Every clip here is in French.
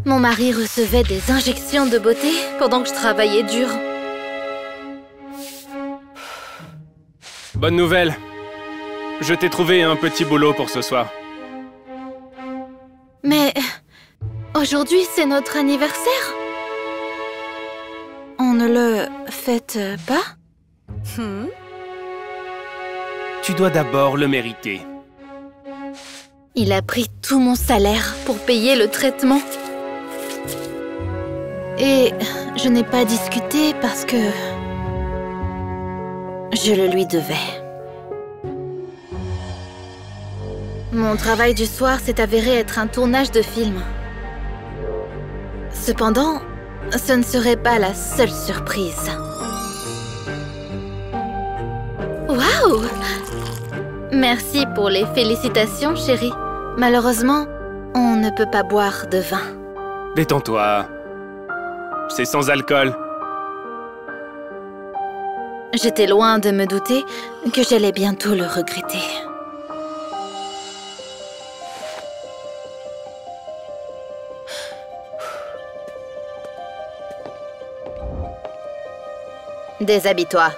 Mon mari recevait des injections de beauté pendant que je travaillais dur. Bonne nouvelle. Je t'ai trouvé un petit boulot pour ce soir. Mais aujourd'hui, c'est notre anniversaire. On ne le fête pas? Tu dois d'abord le mériter. Il a pris tout mon salaire pour payer le traitement. Et je n'ai pas discuté parce que je le lui devais. Mon travail du soir s'est avéré être un tournage de film. Cependant, ce ne serait pas la seule surprise. Waouh! Merci pour les félicitations, chérie. Malheureusement, on ne peut pas boire de vin. Détends-toi. C'est sans alcool. J'étais loin de me douter que j'allais bientôt le regretter. Déshabille-toi.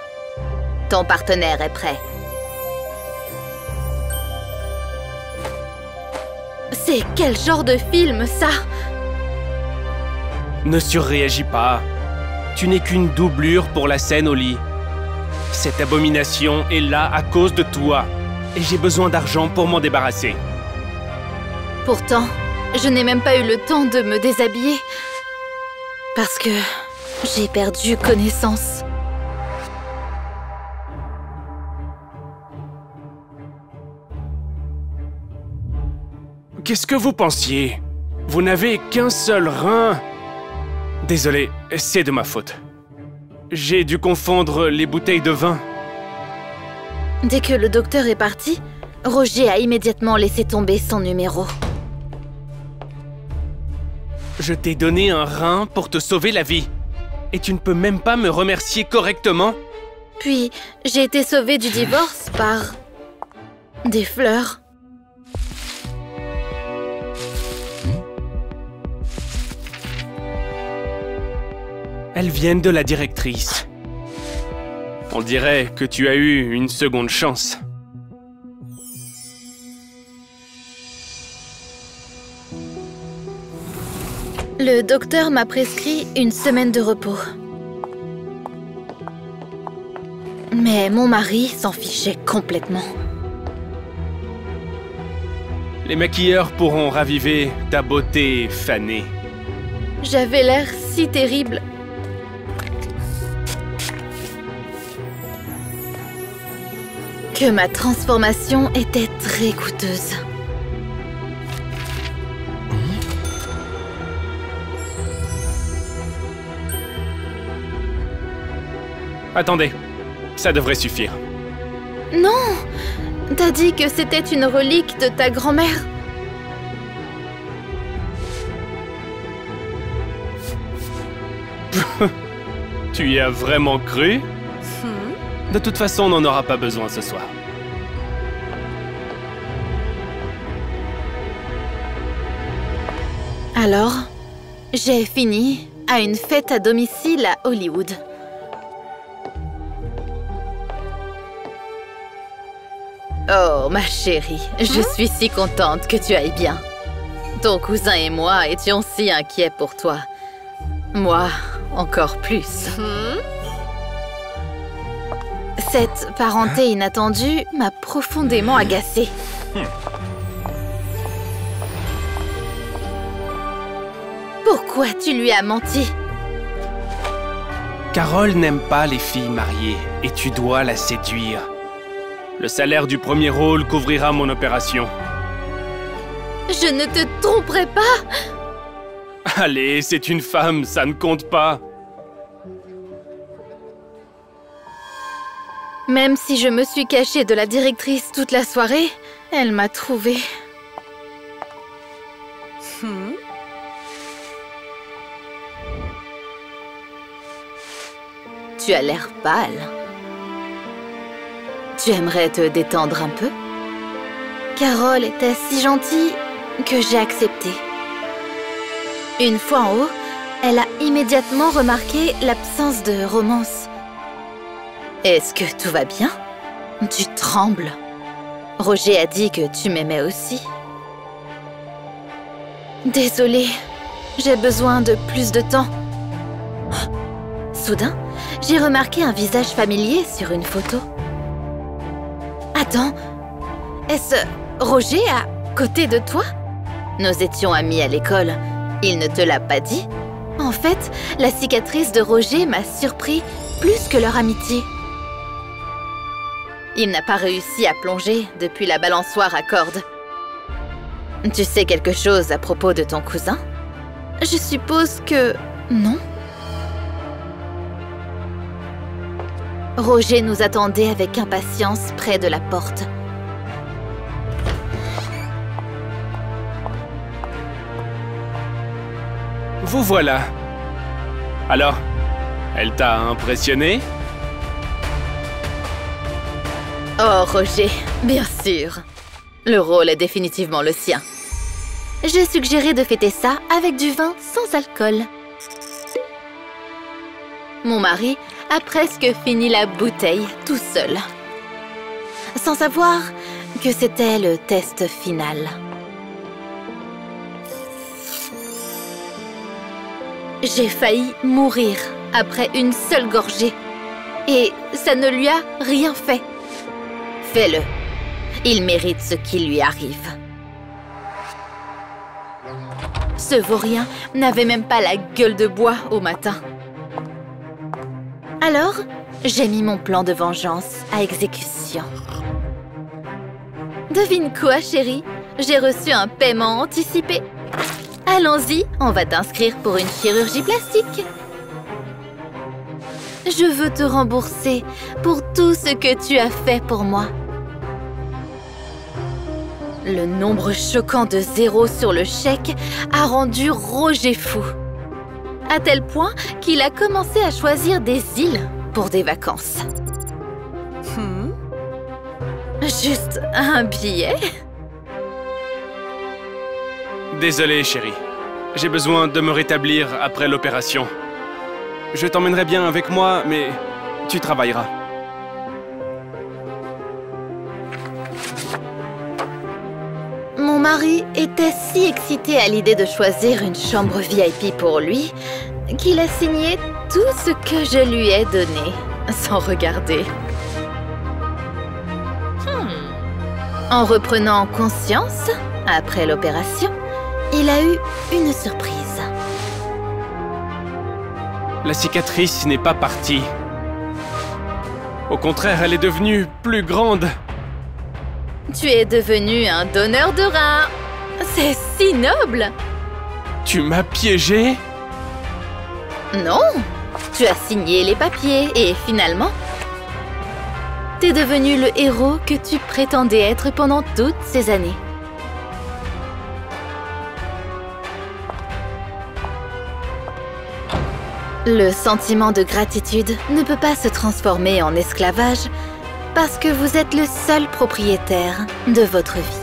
Ton partenaire est prêt. C'est quel genre de film, ça? Ne surréagis pas. Tu n'es qu'une doublure pour la scène au lit. Cette abomination est là à cause de toi. Et j'ai besoin d'argent pour m'en débarrasser. Pourtant, je n'ai même pas eu le temps de me déshabiller. Parce que j'ai perdu connaissance. Qu'est-ce que vous pensiez? Vous n'avez qu'un seul rein. Désolé, c'est de ma faute. J'ai dû confondre les bouteilles de vin. Dès que le docteur est parti, Roger a immédiatement laissé tomber son numéro. Je t'ai donné un rein pour te sauver la vie. Et tu ne peux même pas me remercier correctement? Puis, j'ai été sauvée du divorce par... des fleurs. Elles viennent de la directrice. On dirait que tu as eu une seconde chance. Le docteur m'a prescrit une semaine de repos. Mais mon mari s'en fichait complètement. Les maquilleurs pourront raviver ta beauté fanée. J'avais l'air si terrible. Que ma transformation était très coûteuse. Attendez, ça devrait suffire. Non! T'as dit que c'était une relique de ta grand-mère. Tu y as vraiment cru? De toute façon, on n'en aura pas besoin ce soir. Alors, j'ai fini à une fête à domicile à Hollywood. Oh, ma chérie, je suis si contente que tu ailles bien. Ton cousin et moi étions si inquiets pour toi. Moi, encore plus. Cette parenté inattendue m'a profondément agacée. Pourquoi tu lui as menti? Carole n'aime pas les filles mariées et tu dois la séduire. Le salaire du premier rôle couvrira mon opération. Je ne te tromperai pas! Allez, c'est une femme, ça ne compte pas. Même si je me suis cachée de la directrice toute la soirée, elle m'a trouvée. Tu as l'air pâle. Tu aimerais te détendre un peu? Carole était si gentille que j'ai accepté. Une fois en haut, elle a immédiatement remarqué l'absence de romance. Est-ce que tout va bien? Tu trembles. Roger a dit que tu m'aimais aussi. Désolée, j'ai besoin de plus de temps. Soudain, j'ai remarqué un visage familier sur une photo. Attends, est-ce Roger à côté de toi? Nous étions amis à l'école. Il ne te l'a pas dit? En fait, la cicatrice de Roger m'a surpris plus que leur amitié. Il n'a pas réussi à plonger depuis la balançoire à cordes. Tu sais quelque chose à propos de ton cousin? Je suppose que... non? Roger nous attendait avec impatience près de la porte. Vous voilà. Alors, elle t'a impressionné? Oh, Roger, bien sûr. Le rôle est définitivement le sien. J'ai suggéré de fêter ça avec du vin sans alcool. Mon mari a presque fini la bouteille tout seul, sans savoir que c'était le test final. J'ai failli mourir après une seule gorgée. Et ça ne lui a rien fait. Fais-le. Il mérite ce qui lui arrive. Ce vaurien n'avait même pas la gueule de bois au matin. Alors, j'ai mis mon plan de vengeance à exécution. Devine quoi, chérie? J'ai reçu un paiement anticipé. Allons-y, on va t'inscrire pour une chirurgie plastique. Je veux te rembourser pour tout ce que tu as fait pour moi. Le nombre choquant de zéros sur le chèque a rendu Roger fou. À tel point qu'il a commencé à choisir des îles pour des vacances. juste un billet? Désolé, chérie. J'ai besoin de me rétablir après l'opération. Je t'emmènerai bien avec moi, mais tu travailleras. Mon mari était si excité à l'idée de choisir une chambre VIP pour lui qu'il a signé tout ce que je lui ai donné, sans regarder. En reprenant conscience, après l'opération, il a eu une surprise. La cicatrice n'est pas partie. Au contraire, elle est devenue plus grande. Tu es devenu un donneur de reins. C'est si noble. Tu m'as piégé? Non, tu as signé les papiers et finalement, t'es devenu le héros que tu prétendais être pendant toutes ces années. Le sentiment de gratitude ne peut pas se transformer en esclavage parce que vous êtes le seul propriétaire de votre vie.